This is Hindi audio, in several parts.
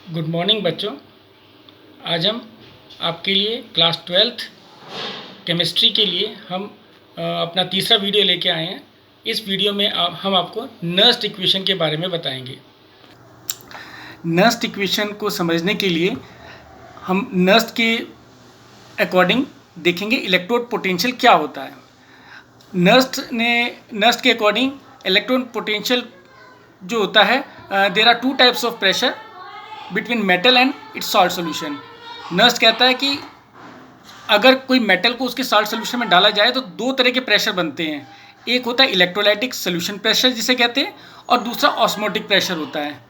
गुड मॉर्निंग बच्चों। आज हम आपके लिए क्लास 12th केमिस्ट्री के लिए हम अपना तीसरा वीडियो लेके आए हैं। इस वीडियो में हम आपको नर्स्ट इक्वेशन के बारे में बताएंगे। नर्स्ट इक्वेशन को समझने के लिए हम नर्स्ट के अकॉर्डिंग देखेंगे इलेक्ट्रोड पोटेंशियल क्या होता है। नर्स्ट के अकॉर्डिंग इलेक्ट्रोड पोटेंशियल जो होता है, there are two types of pressure between metal and its salt solution. Nernst कहता है कि अगर कोई मेटल को उसके सॉल्ट सोल्यूशन में डाला जाए तो दो तरह के प्रेशर बनते हैं। एक होता है इलेक्ट्रोलाइटिक सोल्यूशन प्रेशर जिसे कहते हैं, और दूसरा ऑस्मोटिक प्रेशर होता है।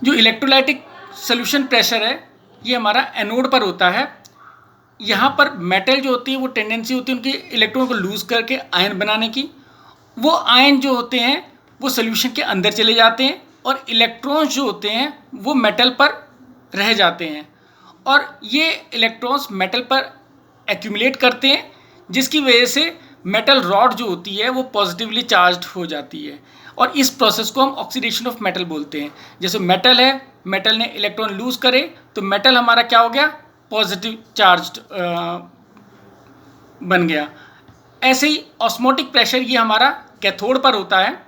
जो इलेक्ट्रोलाइटिक सोल्यूशन प्रेशर है ये हमारा एनोड पर होता है। यहाँ पर मेटल जो होती है वो टेंडेंसी होती है उनके इलेक्ट्रॉन को लूज करके आयन बनाने की। वो आयन जो होते हैं वो सोल्यूशन के अंदर चले जाते हैं और इलेक्ट्रॉन्स जो होते हैं वो मेटल पर रह जाते हैं, और ये इलेक्ट्रॉन्स मेटल पर एक्यूमुलेट करते हैं, जिसकी वजह से मेटल रॉड जो होती है वो पॉजिटिवली चार्ज्ड हो जाती है। और इस प्रोसेस को हम ऑक्सीडेशन ऑफ मेटल बोलते हैं। जैसे मेटल है, मेटल ने इलेक्ट्रॉन लूज करे तो मेटल हमारा क्या हो गया, पॉजिटिव चार्ज्ड बन गया। ऐसे ही ऑस्मोटिक प्रेशर ये हमारा कैथोड पर होता है,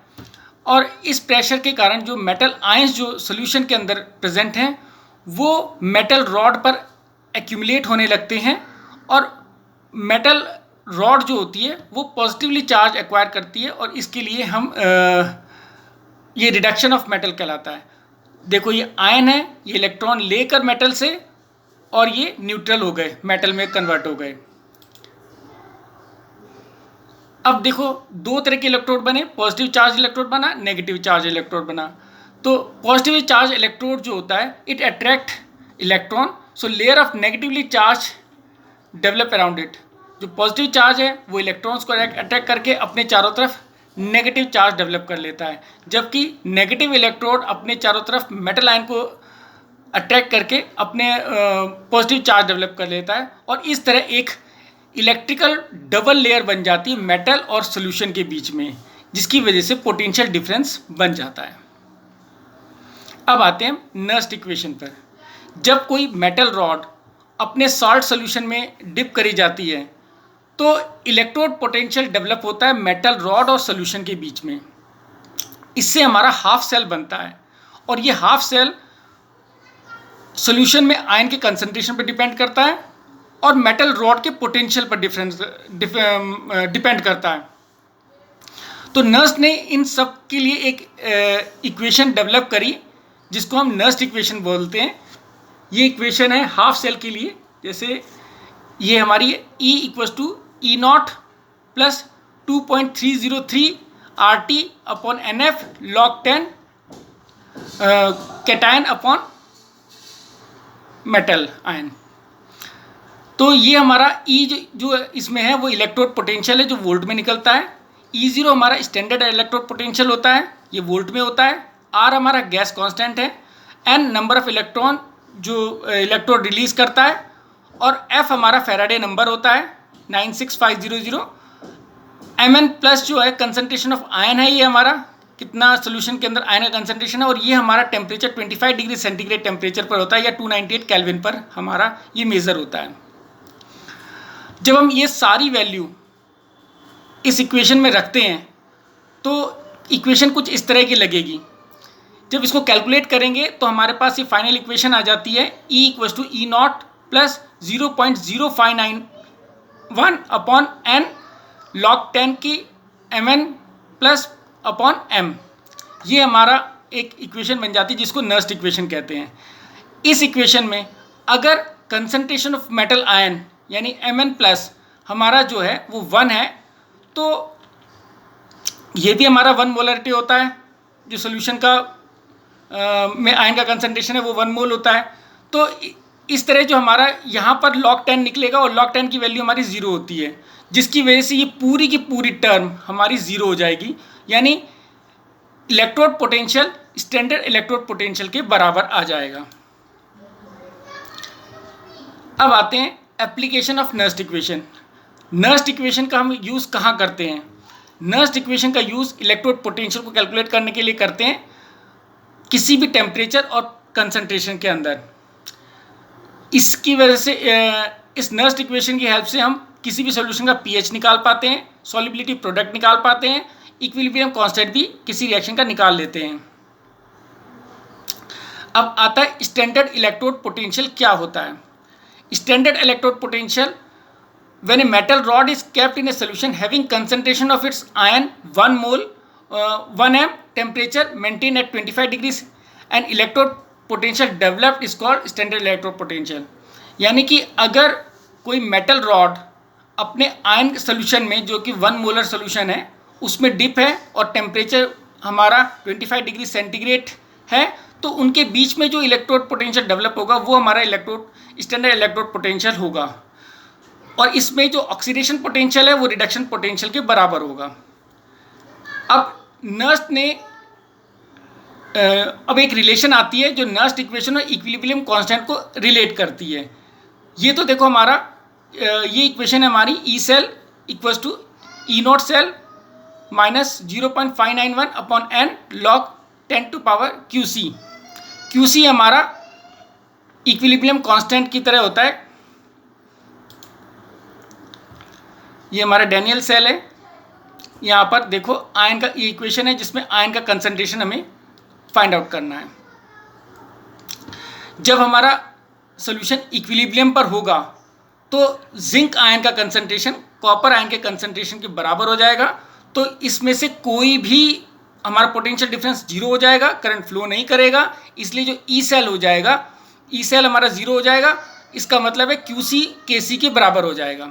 और इस प्रेशर के कारण जो मेटल आयंस जो सोल्यूशन के अंदर प्रेजेंट हैं वो मेटल रॉड पर एक्यूमुलेट होने लगते हैं, और मेटल रॉड जो होती है वो पॉजिटिवली चार्ज एक्वायर करती है, और इसके लिए हम ये रिडक्शन ऑफ मेटल कहलाता है। देखो ये आयन है, ये इलेक्ट्रॉन लेकर मेटल से, और ये न्यूट्रल हो गए, मेटल में कन्वर्ट हो गए। अब देखो दो तरह के इलेक्ट्रोड बने, पॉजिटिव चार्ज इलेक्ट्रोड बना, नेगेटिव चार्ज इलेक्ट्रोड बना। तो पॉजिटिव चार्ज इलेक्ट्रोड जो होता है it attract electron, so layer of negatively charge develop around it. जो पॉजिटिव चार्ज है वो इलेक्ट्रॉन्स को अट्रैक्ट करके अपने चारों तरफ नेगेटिव चार्ज डेवलप कर लेता है, जबकि नेगेटिव इलेक्ट्रोड अपने चारों तरफ मेटल आयन को अट्रैक्ट करके अपने पॉजिटिव चार्ज डेवलप कर लेता है, और इस तरह एक इलेक्ट्रिकल डबल लेयर बन जाती है मेटल और सॉल्यूशन के बीच में, जिसकी वजह से पोटेंशियल डिफरेंस बन जाता है। अब आते हैं नर्स्ट इक्वेशन पर। जब कोई मेटल रॉड अपने सॉल्ट सॉल्यूशन में डिप करी जाती है तो इलेक्ट्रोड पोटेंशियल डेवलप होता है मेटल रॉड और सॉल्यूशन के बीच में। इससे हमारा हाफ सेल बनता है, और ये हाफ सेल सॉल्यूशन में आयन के कंसंट्रेशन पर डिपेंड करता है और मेटल रॉड के पोटेंशियल पर डिपेंड करता है। तो नर्स्ट ने इन सब के लिए एक इक्वेशन डेवलप करी जिसको हम नर्स्ट इक्वेशन बोलते हैं। ये इक्वेशन है हाफ सेल के लिए। जैसे ये हमारी E equals to E naught plus 2.303 RT upon NF log 10 cation upon metal ion. तो ये हमारा E जो इसमें है वो इलेक्ट्रोड पोटेंशियल है जो वोल्ट में निकलता है। E0 हमारा स्टैंडर्ड इलेक्ट्रोड पोटेंशियल होता है, ये वोल्ट में होता है। R हमारा गैस कांस्टेंट है। N नंबर ऑफ इलेक्ट्रॉन जो इलेक्ट्रोड रिलीज करता है, और F हमारा फैराडे नंबर होता है 96500। Mn प्लस जो है कंसंट्रेशन ऑफ आयन है, ये हमारा कितना सोल्यूशन के अंदर आयन का कंसंट्रेशन है, और ये हमारा टेम्परेचर 25 डिग्री सेंटीग्रेड टेम्परेचर पर होता है, या 298 केल्विन पर हमारा ये मेज़र होता है। जब हम ये सारी वैल्यू इस इक्वेशन में रखते हैं तो इक्वेशन कुछ इस तरह की लगेगी। जब इसको कैलकुलेट करेंगे तो हमारे पास ये फाइनल इक्वेशन आ जाती है E equals to E naught plus 0.0591 upon N log 10 की Mn प्लस अपॉन M। ये हमारा एक इक्वेशन बन जाती है जिसको नर्स्ट इक्वेशन कहते हैं। इस इक्वेशन में अगर कंसंट्रेशन ऑफ मेटल आयन यानी Mn प्लस हमारा जो है वो 1 है, तो ये भी हमारा 1 मोलरिटी होता है। जो सोल्यूशन का में आयन का कंसंट्रेशन है वो 1 मोल होता है। तो इस तरह जो हमारा यहाँ पर log 10 निकलेगा, और log 10 की वैल्यू हमारी 0 होती है, जिसकी वजह से ये पूरी की पूरी टर्म हमारी 0 हो जाएगी, यानी electrode potential standard electrode potential के बराबर आ जाएगा। अब आते हैं application of Nernst equation. Nernst equation का हम यूज़ कहाँ करते हैं? नर्स्ट इक्वेशन का यूज़ इलेक्ट्रोड पोटेंशियल को कैलकुलेट करने के लिए करते हैं। किसी भी टेम्परेचर और कंसंट्रेशन के अंदर। इसकी वजह से इस नर्स्ट इक्वेशन की हेल्प से हम किसी भी सॉल्यूशन का पीएच निकाल पाते हैं, सॉल्युबिलिटी प्रोडक्ट निकाल पाते हैं, इक्विलिब्रियम कांस्टेंट भी किसी रिएक्शन का निकाल लेते हैं। अब आता है स्टैंडर्ड इलेक्ट्रोड पोटेंशियल क्या होता है। Standard electrode potential when a metal rod is kept in a solution having concentration of its ion 1 mole 1 m temperature maintained at 25 degrees and electrode potential developed is called standard electrode potential। यानी कि अगर कोई मेटल रॉड अपने आयन सोल्यूशन में जो कि 1 मोलर सोल्यूशन है उसमें डिप है और टेम्परेचर हमारा 25 डिग्री सेंटीग्रेड है, तो उनके बीच में जो इलेक्ट्रोड पोटेंशियल डेवलप होगा वो हमारा इलेक्ट्रोड स्टैंडर्ड इलेक्ट्रोड पोटेंशियल होगा। और इसमें जो ऑक्सीडेशन पोटेंशियल है वो रिडक्शन पोटेंशियल के बराबर होगा। अब नर्स्ट ने अब एक रिलेशन आती है जो नर्स्ट इक्वेशन और इक्विलिब्रियम कांस्टेंट को रिलेट करती है। ये तो देखो हमारा ये इक्वेशन है हमारी E cell equals to E naught cell minus 0.591 upon N log 10 to power Q C हमारा इक्विलिब्रियम कांस्टेंट की तरह होता है। ये हमारा डैनियल सेल है। यहाँ पर देखो आयन का ये इक्वेशन है जिसमें आयन का कंसंट्रेशन हमें फाइंड आउट करना है। जब हमारा सॉल्यूशन इक्विलिब्रियम पर होगा तो जिंक आयन का कंसंट्रेशन कॉपर आयन के कंसंट्रेशन के बराबर हो जाएगा। तो इसमें से कोई भी हमारा पोटेंशियल डिफरेंस जीरो हो जाएगा, करंट फ्लो नहीं करेगा, इसलिए जो ई सेल हो जाएगा, ई सेल हमारा जीरो हो जाएगा। इसका मतलब है क्यू सी के सी के बराबर हो जाएगा।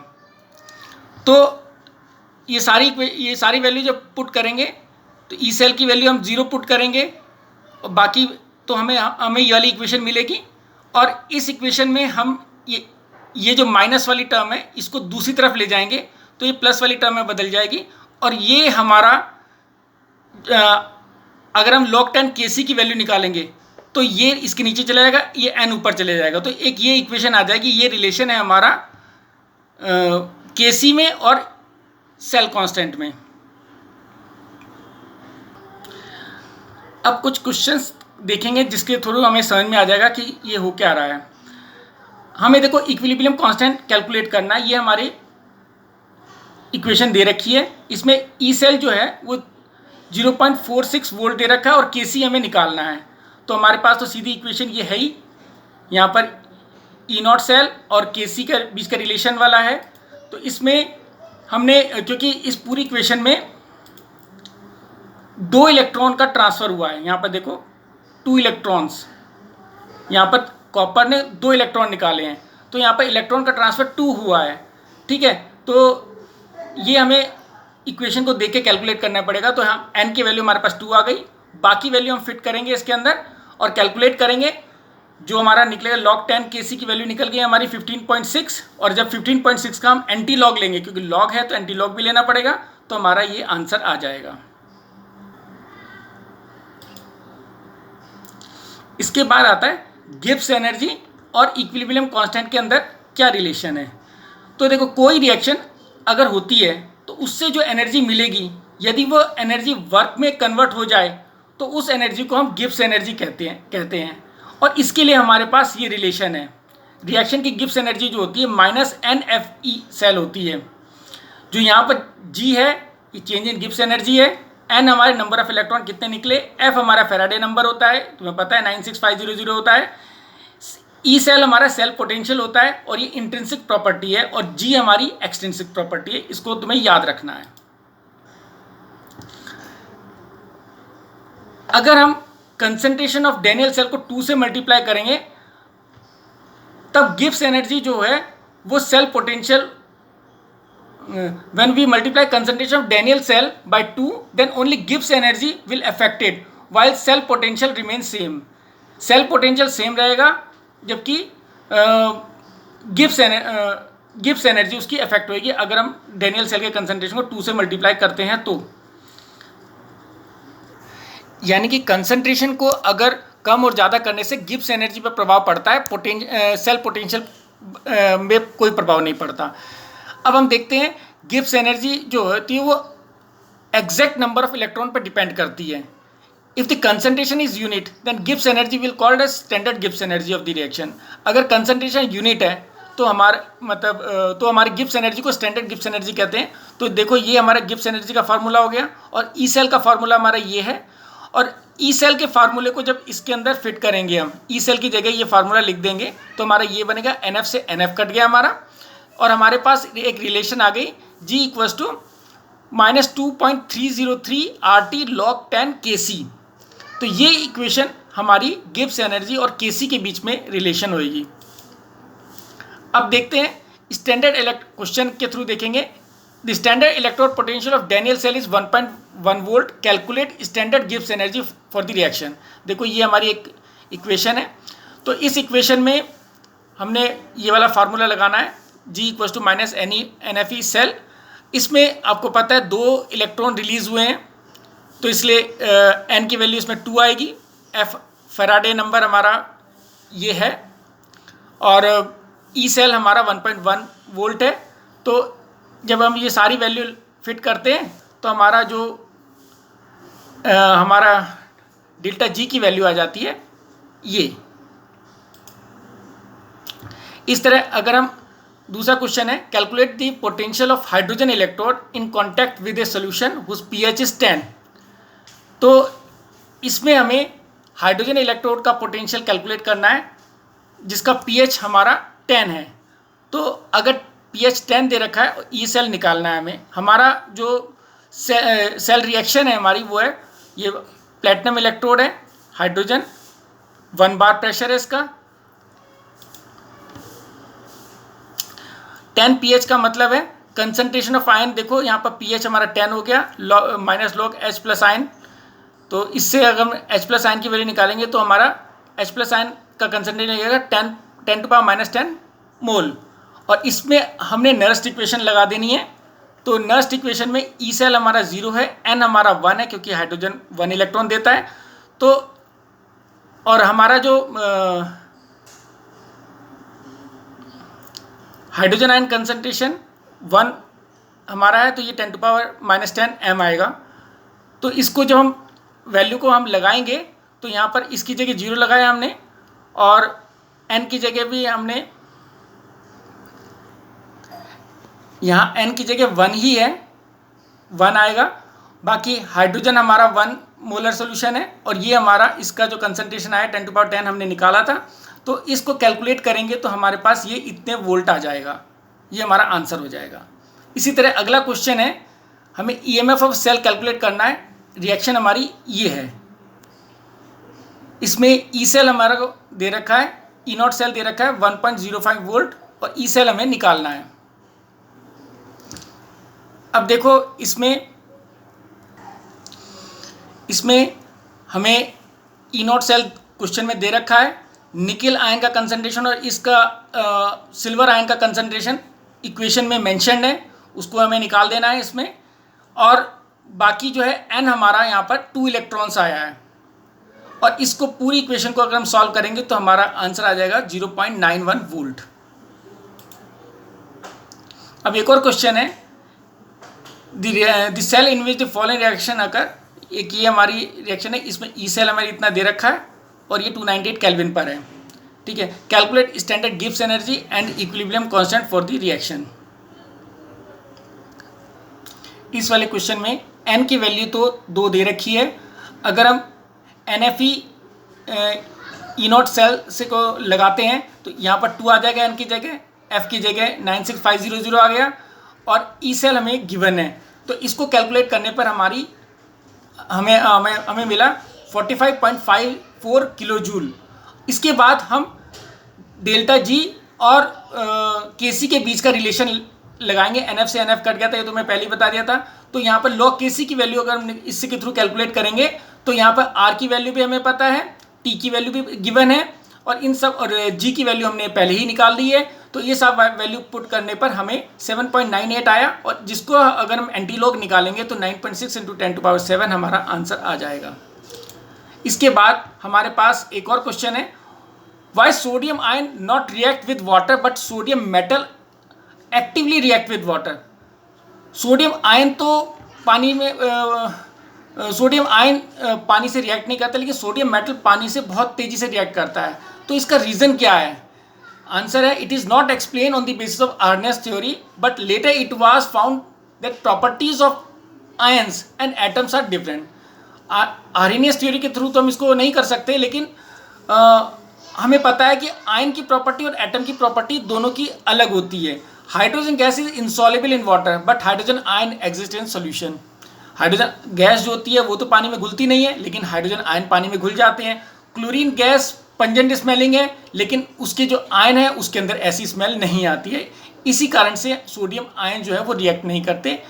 तो ये सारी वैल्यू जब पुट करेंगे तो ई सेल की वैल्यू हम जीरो पुट करेंगे और बाकी तो हमें ये वाली इक्वेशन मिलेगी। और इस इक्वेशन में हम ये जो माइनस वाली टर्म है इसको दूसरी तरफ ले जाएंगे तो ये प्लस वाली टर्म में बदल जाएगी। और ये हमारा अगर हम log 10 Kc की वैल्यू निकालेंगे तो ये इसके नीचे चला जाएगा, ये n ऊपर चले जाएगा। तो एक ये इक्वेशन आ जाएगी। ये रिलेशन है हमारा Kc में और सेल कांस्टेंट में। अब कुछ क्वेश्चंस देखेंगे जिसके थ्रू हमें समझ में आ जाएगा कि ये हो क्या रहा है। हमें देखो इक्विलिब्रियम कांस्टेंट कैलकुलेट करना है। ये हमारी इक्वेशन दे रखी है, इसमें ई सेल जो है वो 0.46 वोल्ट दे रखा है और Kc हमें निकालना है। तो हमारे पास तो सीधी इक्वेशन ये है ही, यहाँ पर ई नॉट सेल और Kc के बीच का रिलेशन वाला है। तो इसमें हमने क्योंकि इस पूरी इक्वेशन में 2 इलेक्ट्रॉन का ट्रांसफ़र हुआ है, यहाँ पर देखो 2 इलेक्ट्रॉन्स, यहाँ पर कॉपर ने 2 इलेक्ट्रॉन निकाले हैं तो यहाँ पर इलेक्ट्रॉन का ट्रांसफ़र 2 हुआ है। ठीक है, तो ये हमें इक्वेशन को देख के कैलकुलेट करना पड़ेगा। तो यहाँ n की वैल्यू हमारे पास 2 आ गई, बाकी वैल्यू हम फिट करेंगे इसके अंदर और कैलकुलेट करेंगे। जो हमारा निकलेगा log 10 Kc की वैल्यू निकल गई हमारी 15.6 और जब 15.6 का हम एंटी लॉग लेंगे क्योंकि लॉग है तो एंटी लॉग भी लेना पड़ेगा, तो हमारा ये आंसर आ जाएगा। इसके बाद आता है गिब्स एनर्जी और इक्विलिब्रियम कांस्टेंट के अंदर क्या रिलेशन है। तो देखो कोई रिएक्शन अगर होती है तो उससे जो एनर्जी मिलेगी यदि वो एनर्जी वर्क में कन्वर्ट हो जाए तो उस एनर्जी को हम गिब्स एनर्जी कहते हैं। और इसके लिए हमारे पास ये रिलेशन है। रिएक्शन की गिब्स एनर्जी जो होती है -NFe सेल होती है। जो यहाँ पर G है ये चेंज इन गिब्स एनर्जी है, N हमारे नंबर ऑफ इलेक्ट्रॉन कितने निकले, F हमारा फैराडे नंबर होता है, तुम्हें पता है 96500 होता है, ई सेल हमारा सेल पोटेंशियल होता है और ये इंट्रिंसिक प्रॉपर्टी है, और जी हमारी एक्सट्रिंसिक प्रॉपर्टी है। इसको तुम्हें याद रखना है। अगर हम कंसंट्रेशन ऑफ डैनियल सेल को 2 से मल्टीप्लाई करेंगे तब गिब्स एनर्जी जो है वो cell potential, when we multiply concentration of Daniell cell by 2 then only Gibbs energy will affected while cell potential remain same. Cell potential same रहेगा जबकि गिब्स एनर्जी उसकी अफेक्ट होगी अगर हम डैनियल सेल के कंसंट्रेशन को 2 से मल्टीप्लाई करते हैं तो। यानी कि कंसंट्रेशन को अगर कम और ज़्यादा करने से गिब्स एनर्जी पर प्रभाव पड़ता है, सेल पोटेंशियल में कोई प्रभाव नहीं पड़ता। अब हम देखते हैं गिब्स एनर्जी जो होती है वो एग्जैक्ट नंबर ऑफ इलेक्ट्रॉन पर डिपेंड करती है। If the concentration is unit, then Gibbs energy will called as standard Gibbs energy of the reaction. अगर concentration unit है तो हमारे गिब्स एनर्जी को स्टैंडर्ड गिब्स एनर्जी कहते हैं. तो देखो ये हमारा गिब्स एनर्जी का फार्मूला हो गया और ई सेल का फार्मूला हमारा ये है. और ई सेल के फार्मूले को जब इसके अंदर फिट करेंगे, हम ई सेल की जगह ये फार्मूला लिख देंगे तो हमारा ये बनेगा एन एफ से एन एफ कट गया हमारा, और हमारे पास एक रिलेशन आ गई G equals to -2.303 RT log 10 Kc. तो ये इक्वेशन हमारी गिब्स एनर्जी और केसी के बीच में रिलेशन होगी. अब देखते हैं स्टैंडर्ड क्वेश्चन के थ्रू देखेंगे. The standard electrode potential of Daniell cell is 1.1 volt. Calculate standard Gibbs energy for the reaction. देखो ये हमारी एक इक्वेशन है. तो इस इक्वेशन में हमने ये वाला फार्मूला लगाना है G equals to -NE cell. इसमें आपको पता है 2 इलेक्ट्रॉन रिलीज हुए हैं तो इसलिए n की वैल्यू इसमें 2 आएगी. F फैराडे नंबर हमारा ये है और ई सेल हमारा 1.1 वोल्ट है. तो जब हम ये सारी वैल्यू फिट करते हैं तो हमारा जो हमारा डेल्टा जी की वैल्यू आ जाती है ये इस तरह. अगर हम दूसरा क्वेश्चन है calculate the potential of hydrogen electrode in contact with a solution whose pH is 10. तो इसमें हमें हाइड्रोजन इलेक्ट्रोड का पोटेंशियल कैलकुलेट करना है जिसका pH हमारा 10 है. तो अगर pH 10 दे रखा है ये सेल निकालना है हमें. हमारा जो सेल रिएक्शन है हमारी वो है ये प्लेटिनम इलेक्ट्रोड है, हाइड्रोजन 1 बार प्रेशर है इसका. 10 pH का मतलब है कंसंट्रेशन ऑफ आयन. देखो यहाँ पर pH हमारा 10 हो गया minus log H plus ion. तो इससे अगर हम H प्लस आयन की वैल्यू निकालेंगे तो हमारा H प्लस आयन का कंसंट्रेशन लगेगा 10⁻⁻10 मोल. और इसमें हमने नर्स्ट इक्वेशन लगा देनी है. तो नर्स्ट इक्वेशन में ई सेल हमारा 0 है, N हमारा 1 है क्योंकि हाइड्रोजन 1 इलेक्ट्रॉन देता है. तो और हमारा जो हाइड्रोजन आयन कंसंट्रेशन 1 हमारा है तो ये 10⁻⁻10 m आएगा. तो इसको जब हम वैल्यू को हम लगाएंगे तो यहाँ पर इसकी जगह 0 लगाया हमने और n की जगह भी हमने यहाँ n की जगह 1 ही है, 1 आएगा. बाकी हाइड्रोजन हमारा 1 मोलर सोल्यूशन है और ये हमारा इसका जो कंसंट्रेशन आया 10⁻10 हमने निकाला था. तो इसको कैलकुलेट करेंगे तो हमारे पास ये इतने वोल्ट आ जाएगा. ये हमारा आंसर हो जाएगा. इसी तरह अगला क्वेश्चन है हमें ईएमएफ ऑफ सेल कैलकुलेट करना है. रिएक्शन हमारी ये है. इसमें ई सेल हमारा को दे रखा है, ई नॉट सेल दे रखा है 1.05 वोल्ट और ई सेल हमें निकालना है. अब देखो इसमें हमें ई नॉट सेल क्वेश्चन में दे रखा है. निकेल आयन का कंसंट्रेशन और इसका सिल्वर आयन का कंसंट्रेशन इक्वेशन में मेंशन्ड है, उसको हमें निकाल देना है इसमें. और बाकी जो है n हमारा यहाँ पर 2 इलेक्ट्रॉन्स आया है और इसको पूरी इक्वेशन को अगर हम सॉल्व करेंगे तो हमारा आंसर आ जाएगा 0.91 वोल्ट. अब एक और क्वेश्चन है the cell in which the following reaction occur. एक ये हमारी रिएक्शन है, इसमें ई सेल हमारी इतना दे रखा है और ये 298 केल्विन पर है. ठीक है. Calculate standard Gibbs energy and equilibrium constant for the reaction. इस वाले क्वेश्चन में n की वैल्यू तो 2 दे रखी है. अगर हम NFE ई नॉट सेल से को लगाते हैं तो यहाँ पर 2 आ जाएगा n की जगह, F की जगह 96500 आ गया और ई सेल हमें गिवन है. तो इसको कैलकुलेट करने पर हमें मिला 45.54 किलो जूल. इसके बाद हम डेल्टा जी और केसी के बीच का रिलेशन लगाएंगे. NF से NF कट गया था, ये तो मैं पहले ही बता दिया था. तो यहाँ पर log केसी की वैल्यू अगर हम इससे के थ्रू कैलकुलेट करेंगे तो यहाँ पर R की वैल्यू भी हमें पता है, T की वैल्यू भी गिवन है और इन सब और G की वैल्यू हमने पहले ही निकाल दी है. तो ये सब वैल्यू पुट करने पर हमें 7.98 आया और जिसको अगर हम एंटी लॉग निकालेंगे तो 9.6 × 10⁻7 हमारा आंसर आ जाएगा. इसके बाद हमारे पास एक और क्वेश्चन है why sodium ion not react with water but sodium metal actively react with water. Sodium ion तो पानी में सोडियम आयन पानी से रिएक्ट नहीं करता, लेकिन सोडियम मेटल पानी से बहुत तेज़ी से रिएक्ट करता है। तो इसका रीज़न क्या है? आंसर है, it is not explain on the basis of Arrhenius theory, but later it was found that properties of ions and atoms are different. Arrhenius theory के थ्रू तो हम इसको नहीं कर सकते, लेकिन हमें पता है कि आयन की प्रॉपर्टी और एटम की प्रॉपर्टी दोनों की अलग होती है। Hydrogen gas is insoluble in water, but hydrogen ion exist in solution. Hydrogen gas जो होती है वो तो पानी में घुलती नहीं है, लेकिन हाइड्रोजन आयन पानी में घुल जाते हैं। क्लोरीन गैस पंजेंट स्मेलिंग है, लेकिन उसके जो आयन है उसके अंदर ऐसी स्मेल नहीं आती है। इसी कारण से सोडियम आयन जो है वो रिएक्ट नहीं करते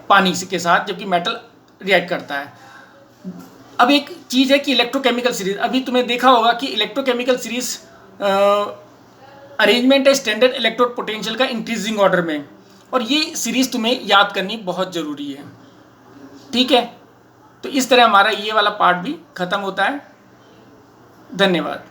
पानी के साथ, जबकि मेटल रिएक्ट करता है। अब एक चीज़ है कि इलेक्ट्रोकेमिकल सीरीज, अभी तुमने देखा होगा कि इलेक्ट्रोकेमिकल सीरीज अरेंजमेंट है स्टैंडर्ड इलेक्ट्रोड पोटेंशियल का इंक्रीजिंग ऑर्डर में, और ये सीरीज तुम्हें याद करनी बहुत ज़रूरी है। ठीक है, तो इस तरह हमारा ये वाला पार्ट भी ख़त्म होता है। धन्यवाद।